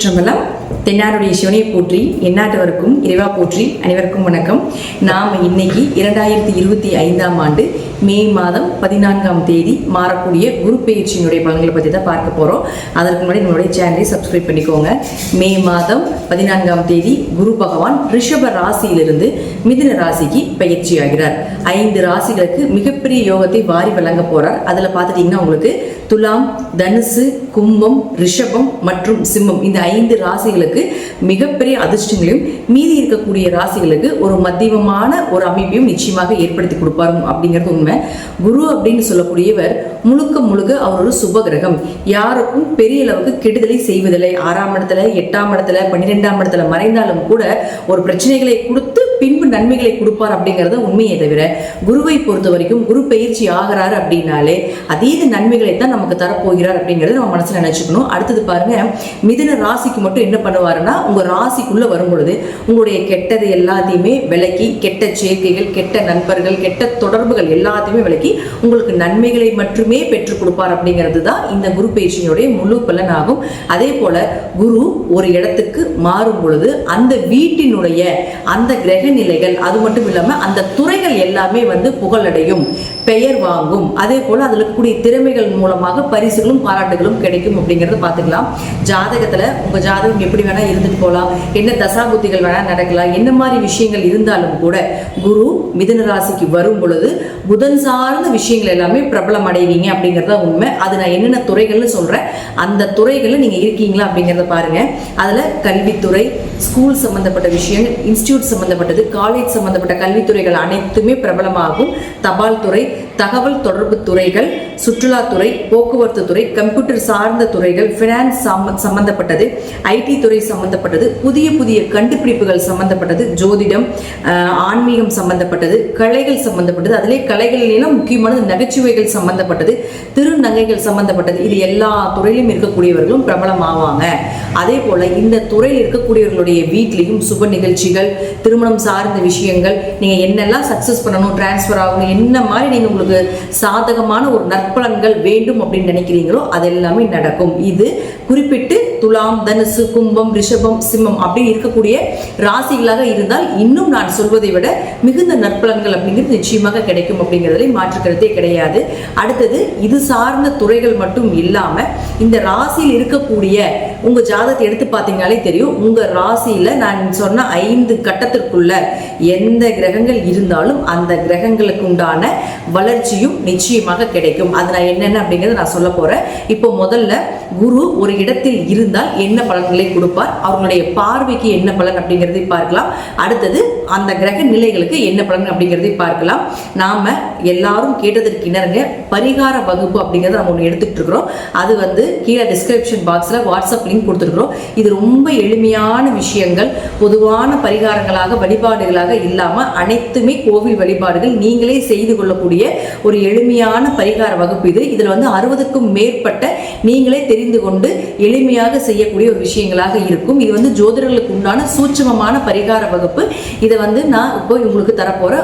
திருச்சிற்றம்பலம். தென்னாருடைய சிவனை போற்றி, எந்நாட்டவருக்கும் இறைவா போற்றி. அனைவருக்கும் வணக்கம். நாம் இன்னைக்கு 2025ஆம் ஆண்டு மே மாதம் 14ஆம் தேதி மாறக்கூடிய குரு பெயர்ச்சியினுடைய பலன்களை பற்றி தான் பார்க்க போகிறோம். அதற்கு முன்னாடி நம்மளுடைய சேனலை சப்ஸ்கிரைப் பண்ணிக்கோங்க. மே மாதம் 14ஆம் தேதி குரு பகவான் ரிஷப ராசியிலிருந்து மிதுன ராசிக்கு பயிற்சி ஆகிறார். 5 ராசிகளுக்கு மிகப்பெரிய யோகத்தை வாரி வழங்க போறார். அதில் பார்த்துட்டிங்கன்னா உங்களுக்கு துலாம், தனுசு, கும்பம், ரிஷபம் மற்றும் சிம்மம் இந்த 5 ராசிகளுக்கு மிகப்பெரிய அதிர்ஷ்டங்களையும், மீதி இருக்கக்கூடிய ராசிகளுக்கு ஒரு மத்தியமமான ஒரு அமைப்பையும் நிச்சயமாக ஏற்படுத்தி கொடுப்பாரு அப்படிங்கிறது உண்மை. குரு அப்படின்னு சொல்லக்கூடியவர் முழுக்க முழுக்க அவர் ஒரு சுப கிரகம். யாருக்கும் பெரிய அளவுக்கு கெடுதலை செய்வதில்லை. 6ஆம் இடத்துல, 8ஆம் இடத்துல, 12ஆம் இடத்துல மறைந்தாலும் கூட ஒரு பிரச்சனைகளை கொடுத்து பின்பு நன்மைகளை கொடுப்பார் அப்படிங்கிறத உண்மையை தவிர, குருவை பொறுத்த வரைக்கும் குரு பயிற்சி ஆகிறாரு அப்படின்னாலே அதீத நன்மைகளை தான் நமக்கு தரப்போகிறார் அப்படிங்கிறத நம்ம மனசுல நினைச்சுக்கணும். அடுத்தது பாருங்க, மிதுன ராசிக்கு மட்டும் என்ன பண்ணுவாருன்னா, உங்க ராசிக்குள்ள வரும் பொழுது உங்களுடைய கெட்டது எல்லாத்தையுமே விலக்கி, கெட்ட சேர்க்கைகள், கெட்ட நண்பர்கள், கெட்ட தொடர்புகள் எல்லாத்தையுமே விலக்கி உங்களுக்கு நன்மைகளை மட்டுமே பெற்றுக் கொடுப்பார் அப்படிங்கிறது தான் இந்த குரு பயிற்சியினுடைய முழு பலன் ஆகும். அதே போல குரு ஒரு இடத்துக்கு மாறும் பொழுது அந்த வீட்டினுடைய அந்த கிரக நிலைகள், அது மட்டும் இல்லாம அந்த துறைகள் எல்லாமே புகழடையும், பெயர் வாங்கும். அதே போல அதுல கூடிய திறமைகள் மூலமாக பரிசுகளும் பாராட்டுகளும் கிடைக்கும் அப்படிங்கறத பாத்துக்கலாம். ஜாதகத்துல உங்க ஜாதகம் எப்படி வேணா இருந்துட்டு போகலாம், என்ன தசாபுத்திகள் வேணா நடக்கலாம், என்ன மாதிரி விஷயங்கள் இருந்தாலும் கூட குரு மிதுன ராசிக்கு வரும் பொழுது புதன் சார்ந்த விஷயங்கள் எல்லாமே பிரபலம் அடைவீங்க அப்படிங்கறத உண்மை. அது நான் என்னென்ன துறைகள்னு சொல்றேன், அந்த துறைகள்ல நீங்க இருக்கீங்களா அப்படிங்கறத பாருங்க. அதுல கல்வித்துறை, ஸ்கூல் சம்பந்தப்பட்ட விஷயங்கள், இன்ஸ்டிடியூட் சம்பந்தப்பட்டது, காலேஜ் சம்பந்தப்பட்ட கல்வித்துறைகள் அனைத்துமே பிரபலமாகும். தபால் துறை, தகவல் தொடர்பு துறைகள், சுற்றுலாத்துறை, போக்குவரத்து துறை, கம்ப்யூட்டர் சார்ந்த துறைகள், பினான்ஸ் சம்பந்தப்பட்டது, ஐடி துறை சம்பந்தப்பட்டது, புதிய புதிய கண்டுபிடிப்புகள் சம்பந்தப்பட்டது, ஜோதிடம், ஆன்மீகம் சம்பந்தப்பட்டது, கலைகள் சம்பந்தப்பட்டது, அதிலே கலைகளிலும் முக்கியமானது நகைச்சுவைகள் சம்பந்தப்பட்டது, திருநங்கைகள் சம்பந்தப்பட்டது. இது எல்லா துறையிலும் இருக்கக்கூடியவர்களும் பிரபலம் ஆவாங்க. அதே போல இந்த துறையில் இருக்கக்கூடியவர்களுடைய வீட்லையும் சுப நிகழ்ச்சிகள், திருமணம் சார்ந்த விஷயங்கள், நீங்க என்னெல்லாம் சக்சஸ் பண்ணணும், டிரான்ஸ்பர் ஆகணும், என்ன மாதிரி நீங்க உங்களுக்கு சாதகமான ஒரு நற்பலன்கள் வேண்டும் அப்படின்னு நினைக்கிறீங்களோ அதெல்லாமே நடக்கும். இது குறிப்பிட்டு துலாம், தனுசு, கும்பம், ரிஷபம், சிம்மம் அப்படின்னு இருக்கக்கூடிய ராசிகளாக இருந்தால் இன்னும் நான் சொல்வதை விட மிகுந்த நற்பலன்கள் அப்படிங்கிறது நிச்சயமாக கிடைக்கும் அப்படிங்கிறதுல மாற்றுக்கிறதே கிடையாது. அடுத்தது இது சார்ந்த துறைகள் மட்டும் இல்லாம இந்த ராசியில் இருக்கக்கூடிய உங்க ஜாதகத்தை எடுத்து பார்த்தீங்கன்னாலே தெரியும். உங்க ராசியில நான் சொன்ன 5 கட்டத்திற்குள்ள எந்த கிரகங்கள் இருந்தாலும் அந்த கிரகங்களுக்கு உண்டான வளர்ச்சியும் நிச்சயமாக கிடைக்கும். அது நான் என்னென்ன அப்படிங்கிறத நான் சொல்ல போறேன். இப்போ முதல்ல குரு ஒரு இடத்தில் இருந்தால் என்ன பலன்களை கொடுப்பார், அவர்களுடைய பார்வைக்கு என்ன பலன் அப்படிங்கிறதை பார்க்கலாம். அடுத்தது அந்த கிரக நிலைகளுக்கு என்ன பலன் அப்படிங்கிறதை பார்க்கலாம். நாம எல்லாரும் கேட்டதற்கு இணங்க பரிகார வகுப்பு அப்படிங்கிறத நம்ம ஒன்று எடுத்துக்கிட்டு இருக்கிறோம். அது கீழே டிஸ்கிரிப்ஷன் பாக்ஸ்ல வாட்ஸ்அப் லிங்க் கொடுத்துருக்கிறோம். இது ரொம்ப எளிமையான விஷயங்கள், பொதுவான பரிகாரங்களாக, வழிபாடுகளாக இல்லாம அனைத்துமே கோவில் வழிபாடுகள், நீங்களே செய்து கொள்ளக்கூடிய ஒரு எளிமையான பரிகார வகுப்பு இது. இதுல 60க்கும் மேற்பட்ட நீங்களே தெரிந்து கொண்டு எளிமையாக செய்யக்கூடிய ஒரு விஷயங்களாக இருக்கும். இது ஜோதிடர்களுக்கு உண்டான சூட்சமமான பரிகார வகுப்பு. இதை நான் இப்போ உங்களுக்கு தரப்போற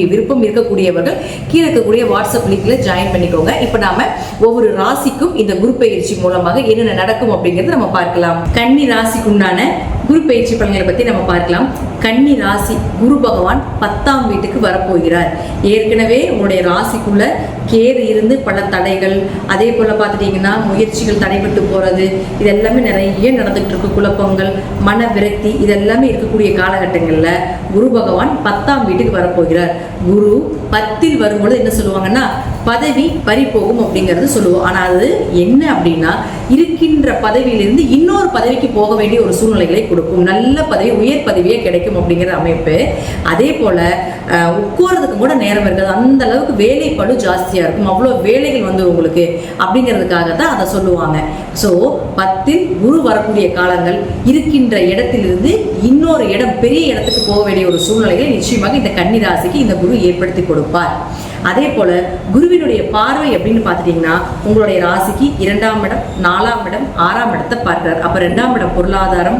விருப்பம் இருக்கக்கூடியவர்கள் கீழே இருக்கக்கூடிய வாட்ஸ்அப் லிங்க்ல ஜாயின் பண்ணிக்கோங்க. இப்போ நாம ஒவ்வொரு ராசிக்கும் இந்த குரு பயிற்சி மூலமாக என்னென்ன நடக்கும் அப்படிங்கறத நம்ம பார்க்கலாம். கன்னி ராசிக்கு உண்டான குரு பயிற்சி பலன்களை பத்தி நம்ம பார்க்கலாம். கன்னி ராசி குரு பகவான் 10ஆம் வீட்டுக்கு வரப்போகிறார். ஏற்கனவே உங்களுடைய ராசிக்குள்ள கேது இருந்து பல தடைகள், அதே போல பார்த்துட்டீங்கன்னா முயற்சிகள் தடைபட்டு போறது, இது எல்லாமே நிறைய நடந்துகிட்டு இருக்கு. குழப்பங்கள், மன விரக்தி, இதெல்லாமே இருக்கக்கூடிய காலகட்டங்கள்ல குரு பகவான் 10ஆம் வீட்டுக்கு வரப்போகிறார். குரு 10ல் வரும்பொழுது என்ன சொல்லுவாங்கன்னா பதவி பறிபோகும் அப்படிங்கிறது சொல்லுவோம். ஆனா அது என்ன அப்படின்னா, இருக்கின்ற பதவியிலிருந்து இன்னொரு பதவிக்கு போக வேண்டிய ஒரு சூழ்நிலைகளை கொடுக்கும். நல்ல பதவி, உயர் பதவியே கிடைக்கும் அப்படிங்கிற அமைப்பு. அதே போல உட்கார்றதுக்கு கூட நேரம் இருக்காது, அந்த அளவுக்கு வேலை பளு ஜாஸ்தியா இருக்கும். அவ்வளவு வேலைகள் உங்களுக்கு அப்படிங்கிறதுக்காக தான் அதை சொல்லுவாங்க. ஸோ 10ல் குரு வரக்கூடிய காலங்கள் இருக்கின்ற இடத்திலிருந்து இன்னொரு இடம், பெரிய இடத்துக்கு போக வேண்டிய ஒரு சூழ்நிலைகளை நிச்சயமாக இந்த கன்னி ராசிக்கு இந்த குரு ஏற்படுத்தி கொடுப்பார். அதே போல குருவினுடைய பார்வை அப்படின்னு பார்த்துட்டீங்கன்னா உங்களுடைய ராசிக்கு 2ஆம் இடம், 4ஆம் இடம், 6ஆம் இடத்தை பார்க்கிறார். அப்ப 2ஆம் இடம் பொருளாதாரம்,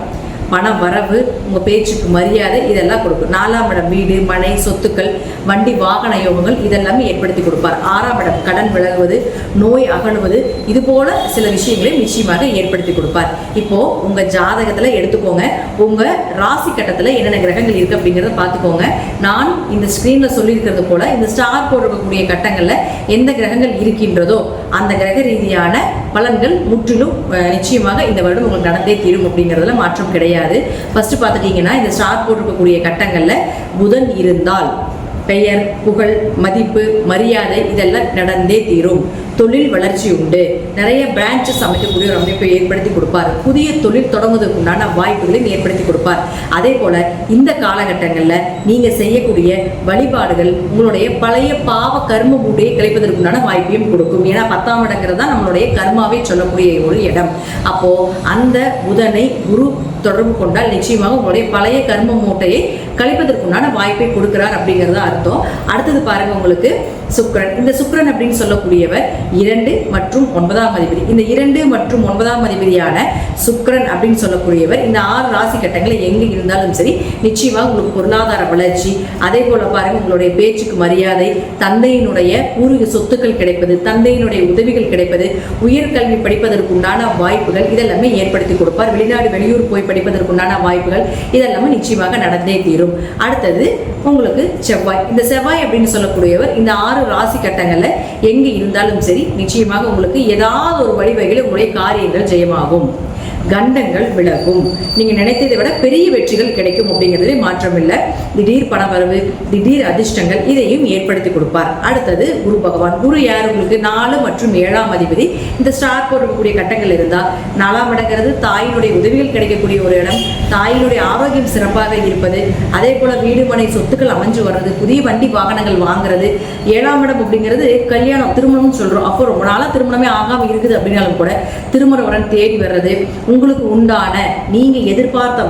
பண வரவு, உங்கள் பேச்சுக்கு மரியாதை இதெல்லாம் கொடுக்கும். 4ஆம் இடம் வீடு, மனை, சொத்துக்கள், வண்டி, வாகன யோகங்கள் இதெல்லாமே ஏற்படுத்தி கொடுப்பார். 6ஆம் இடம் கடன் விலகுவது, நோய் அகழுவது, இது போல சில விஷயங்களை நிச்சயமாக ஏற்படுத்தி கொடுப்பார். இப்போ உங்கள் ஜாதகத்தில் எடுத்துக்கோங்க, உங்கள் ராசி கட்டத்தில் என்னென்ன கிரகங்கள் இருக்குது அப்படிங்கிறத பார்த்துக்கோங்க. நான் இந்த ஸ்க்ரீனில் சொல்லியிருக்கிறது போல இந்த ஸ்டார் போடக்கூடிய கட்டங்களில் எந்த கிரகங்கள் இருக்கின்றதோ அந்த கிரக ரீதியான பலன்கள் முற்றிலும் நிச்சயமாக இந்த வருடம் உங்களுக்கு நடந்தே தீரும் அப்படிங்கிறதுல மாற்றம் கிடையாது. ஃபர்ஸ்ட் பார்த்துட்டீங்கன்னா இந்த ஸ்டார் போட்டிருக்கக்கூடிய கட்டங்களில் புதன் இருந்தால் பெயர், புகழ், மதிப்பு, மரியாதை இதெல்லாம் நடந்தே தீரும். தொழில் வளர்ச்சி உண்டு. நிறைய பிரான்ச்சஸ் அமைக்கக்கூடிய ஒரு அமைப்பை ஏற்படுத்தி கொடுப்பார். புதிய தொழில் தொடங்குவதற்கு உண்டான வாய்ப்புகளையும் ஏற்படுத்தி கொடுப்பார். அதே போல இந்த காலகட்டங்களில் நீங்க செய்யக்கூடிய வழிபாடுகள் உங்களுடைய பழைய பாவ கர்ம மூட்டையை கழிப்பதற்குண்டான வாய்ப்பையும் கொடுக்கும். ஏன்னா 10ஆம் இடங்கிறது தான் நம்மளுடைய கர்மாவை சொல்லக்கூடிய ஒரு இடம். அப்போ அந்த புதனை குரு தொடர்பு கொண்டால் நிச்சயமாக உங்களுடைய பழைய கர்ம மூட்டையை கழிப்பதற்குண்டான வாய்ப்பை கொடுக்கிறார் அப்படிங்கிறது அர்த்தம். அடுத்தது பாருங்க, உங்களுக்கு சுக்கிரன். இந்த சுக்கிரன் அப்படின்னு சொல்லக்கூடியவர் 2 மற்றும் 9ஆம் அதிபதி. இந்த 2 மற்றும் 9ஆம் அதிபதியான சுக்கிரன் அப்படின்னு சொல்லக்கூடியவர் இந்த 6 ராசி கட்டங்களை எங்கே இருந்தாலும் சரி நிச்சயமாக உங்களுக்கு பொருளாதார வளர்ச்சி, அதே போல பாருங்க உங்களுடைய பேச்சுக்கு மரியாதை, தந்தையினுடைய பூர்வீக சொத்துக்கள் கிடைப்பது, தந்தையினுடைய உதவிகள் கிடைப்பது, உயர்கல்வி படிப்பதற்குண்டான வாய்ப்புகள் இதெல்லாமே ஏற்படுத்தி கொடுப்பார். வெளிநாடு வெளியூர் போய் படிப்பதற்குண்டான வாய்ப்புகள் இதெல்லாமே நிச்சயமாக நடந்தே தீரும். அடுத்தது உங்களுக்கு செவ்வாய். இந்த செவ்வாய் அப்படின்னு சொல்லக்கூடியவர் இந்த 6 ராசி கட்டங்கள்ல எங்க இருந்தாலும் சரி நிச்சயமாக உங்களுக்கு ஏதாவது ஒரு வழிவகையில் உங்களுடைய காரியங்கள் ஜெயமாகும், கண்டங்கள் விலகும், நீங்க நினைத்ததை விட பெரிய வெற்றிகள் கிடைக்கும் அப்படிங்கிறதுலே மாற்றம் இல்லை. திடீர் பணவரவு, திடீர் அதிர்ஷ்டங்கள் இதையும் ஏற்படுத்தி கொடுப்பார். அடுத்தது குரு பகவான். குரு யார்? உங்களுக்கு 4 மற்றும் 7ஆம் அதிபதி. இந்த ஸ்டார் போடக்கூடிய கட்டங்கள் இருந்தால் 4ஆம் இடங்கிறது தாயினுடைய உதவிகள் கிடைக்கக்கூடிய ஒரு இடம், தாயினுடைய ஆரோக்கியம் சிறப்பாக இருப்பது, அதே போல வீடு மனை சொத்துக்கள் அமைஞ்சு வர்றது, புதிய வண்டி வாகனங்கள் வாங்குறது. 7ஆம் இடம் அப்படிங்கிறது கல்யாணம், திருமணம்னு சொல்றோம். அப்போ ரொம்ப நாளா திருமணமே ஆகாம இருக்குது அப்படின்னாலும் கூட திருமண வரன் தேடி வர்றது, உங்களுக்கு உண்டான நீங்க எதிர்பார்த்த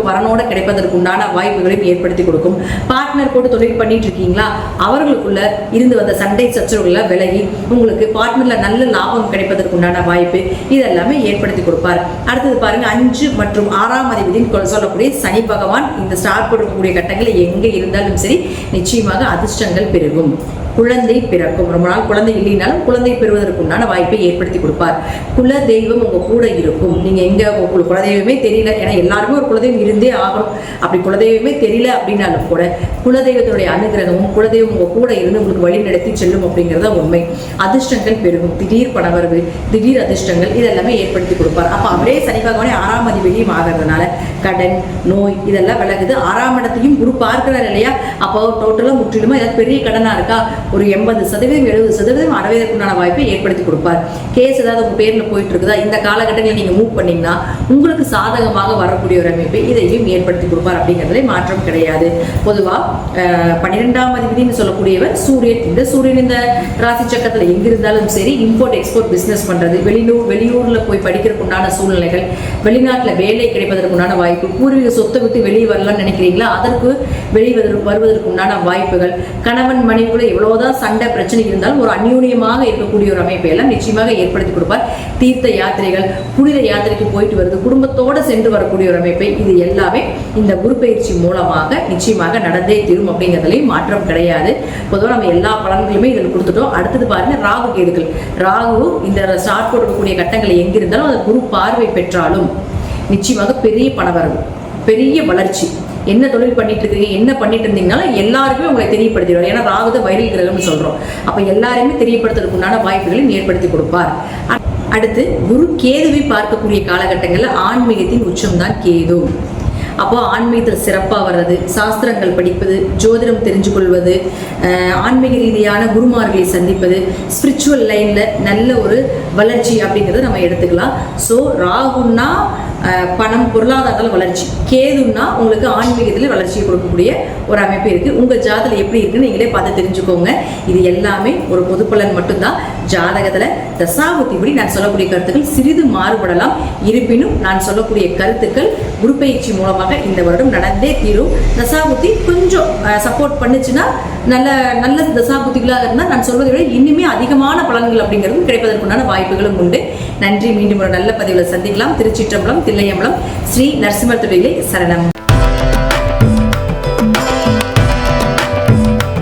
வரனோட கிடைப்பதற்கு உண்டான வாய்ப்புகளையும் ஏற்படுத்தி கொடுக்கும். பார்ட்னர் போட்டு தொழில் பண்ணிட்டு இருக்கீங்களா, அவர்களுக்குள்ள இருந்து வந்த சண்டை சச்சரவுகளை விலகி உங்களுக்கு பார்ட்னர்ல நல்ல லாபம் கிடைப்பதற்கு உண்டான வாய்ப்பு இதெல்லாமே ஏற்படுத்தி கொடுப்பார். அடுத்தது பாருங்க, 5 மற்றும் 6ஆம் அதிபதினு சொல்லக்கூடிய சனி பகவான் இந்த ஸ்டார் போடக்கூடிய கட்டங்களில் எங்க இருந்தாலும் சரி நிச்சயமாக அதிர்ஷ்டங்கள் பெருகும், குழந்தை பிறக்கும். ரொம்ப நாள் குழந்தை இல்லைனாலும் குழந்தை பெறுவதற்குண்டான வாய்ப்பை ஏற்படுத்தி கொடுப்பார். குல தெய்வம் உங்க கூட இருக்கும். நீங்க எங்க உங்களுக்கு குலதெய்வமே தெரியல, ஏன்னா எல்லாருமே ஒரு குலதெய்வம் இருந்தே ஆகணும். அப்படி குலதெய்வமே தெரியல அப்படின்னாலும் கூட குலதெய்வத்துடைய அனுகிரகமும் குலதெய்வம் உங்க கூட இருந்து உங்களுக்கு வழி நடத்தி செல்லும் அப்படிங்கிறத உண்மை. அதிர்ஷ்டங்கள் பெருகும், திடீர் பணவரவு, திடீர் அதிர்ஷ்டங்கள் இதெல்லாமே ஏற்படுத்தி கொடுப்பார். அப்ப அப்படியே சனி பகவானே 6ஆம் அதிபதியும் ஆகிறதுனால கடன், நோய் இதெல்லாம் விலகுது. 6ஆம் இடத்தையும் குரு பார்க்கிறார் இல்லையா, அப்போ டோட்டலா முற்றிலுமா ஏதாவது பெரிய கடனா இருக்கா, ஒரு 80% 70% அடைவதற்குண்டான வாய்ப்பை ஏற்படுத்தி கொடுப்பார். கேஸ் ஏதாவது உங்க பேர்ல போயிட்டு இருக்குதா, இந்த காலகட்டங்களில் நீங்க மூவ் பண்ணீங்கன்னா உங்களுக்கு சாதகமாக வரக்கூடிய ஒரு அமைப்பை இதையும் ஏற்படுத்தி கொடுப்பார் அப்படிங்கிறதுல மாற்றம் கிடையாது. பொதுவா 12ஆம் அதிபதினு சொல்லக்கூடியவர் சூரியன். இந்த சூரியன் இந்த ராசி சக்கரத்தில் எங்கிருந்தாலும் சரி இம்போர்ட் எக்ஸ்போர்ட் பிசினஸ் பண்றது, வெளியூர்ல போய் படிக்கிறதுக்குண்டான சூழ்நிலைகள், வெளிநாட்டில் வேலை கிடைப்பதற்குண்டான வாய்ப்பு, பூர்வீக சொத்தை விட்டு வெளியே வரலாம்னு நினைக்கிறீங்களா அதற்கு வருவதற்குண்டான வாய்ப்புகள், கணவன் மனைவிக்குள்ள எவ்வளவுதான் சண்டை பிரச்சனை இருந்தாலும் ஒரு அந்யூன்யமாக இருக்கக்கூடிய ஒரு அமைப்பை எல்லாம் நிச்சயமாக ஏற்படுத்தி கொடுப்பார். தீர்த்த யாத்திரைகள், புனித யாத்திரைக்கு போயிட்டு வருது, குடும்பத்தோடு சென்று வரக்கூடிய ஒரு அமைப்பை இது எல்லாமே இந்த குரு பயிற்சி மூலமாக நிச்சயமாக நடந்தே தீரும் அப்படிங்கிறதுலையும் மாற்றம் கிடையாது. பொதுவாக நம்ம எல்லா பலன்களுமே இதில் கொடுத்துட்டோம். அடுத்தது பாருங்க, ராகு கேதுகள். ராகு இந்த ஸ்டார்ட் கொடுக்கக்கூடிய கட்டங்களை எங்கிருந்தாலும் அந்த குரு பார்வை பெற்றாலும் நிச்சயமாக பெரிய பணவரவு, பெரிய வளர்ச்சி. என்ன தொழில் பண்ணிட்டு இருக்கீங்க, என்ன பண்ணிட்டு இருந்தீங்கனாலும் எல்லாருக்குமே உங்களை தெரியப்படுத்திடுவார். ஏன்னா ராகுத வைரல் கிரகம்னு சொல்றோம். அப்ப எல்லாரையுமே தெரியப்படுத்துறதுக்கு உண்டான வாய்ப்புகளையும் ஏற்படுத்தி கொடுப்பார். அடுத்து குரு கேதுவை பார்க்கக்கூடிய காலகட்டங்களில் ஆன்மீகத்தின் உச்சம்தான் கேது. அப்போ ஆன்மீகத்தில் சிறப்பாக வர்றது, சாஸ்திரங்கள் படிப்பது, ஜோதிடம் தெரிஞ்சு கொள்வது, ஆன்மீக ரீதியான குருமார்களை சந்திப்பது, ஸ்பிரிச்சுவல் லைனில் நல்ல ஒரு வளர்ச்சி அப்படிங்கிறத நம்ம எடுத்துக்கலாம். ஸோ ராகுன்னா பணம், பொருளாதாரத்தில் வளர்ச்சி, கேதுன்னா உங்களுக்கு ஆன்மீகத்தில் வளர்ச்சியை கொடுக்கக்கூடிய ஒரு அமைப்பு இருக்குது. உங்கள் ஜாதகம் எப்படி இருக்குன்னு நீங்களே பார்த்து தெரிஞ்சுக்கோங்க. இது எல்லாமே ஒரு பொது பலன் மட்டும்தான். ஜாதகத்தில் தசாபுத்திபடி நான் சொல்லக்கூடிய கருத்துக்கள் சிறிது மாறுபடலாம். இருப்பினும் நான் சொல்லக்கூடிய கருத்துக்கள் குரு பயிற்சி மூலமாக இந்த வருடம் நடந்தே தீரும். தசாபுத்தி கொஞ்சம் சப்போர்ட் பண்ணுச்சுன்னா நல்ல தசாபுத்திகளாக இருந்தால் நான் சொல்வதை விட இன்னுமே அதிகமான பலன்கள் அப்படிங்கிறதும் கிடைப்பதற்குண்டான வாய்ப்புகளும் உண்டு. நன்றி. மீண்டும் ஒரு நல்ல பதிவில் சந்திக்கலாம். திருச்சிற்றம்பலம். தில்லையம்பலம் ஸ்ரீ நரசிம்மர் தொழிலை சரணம்.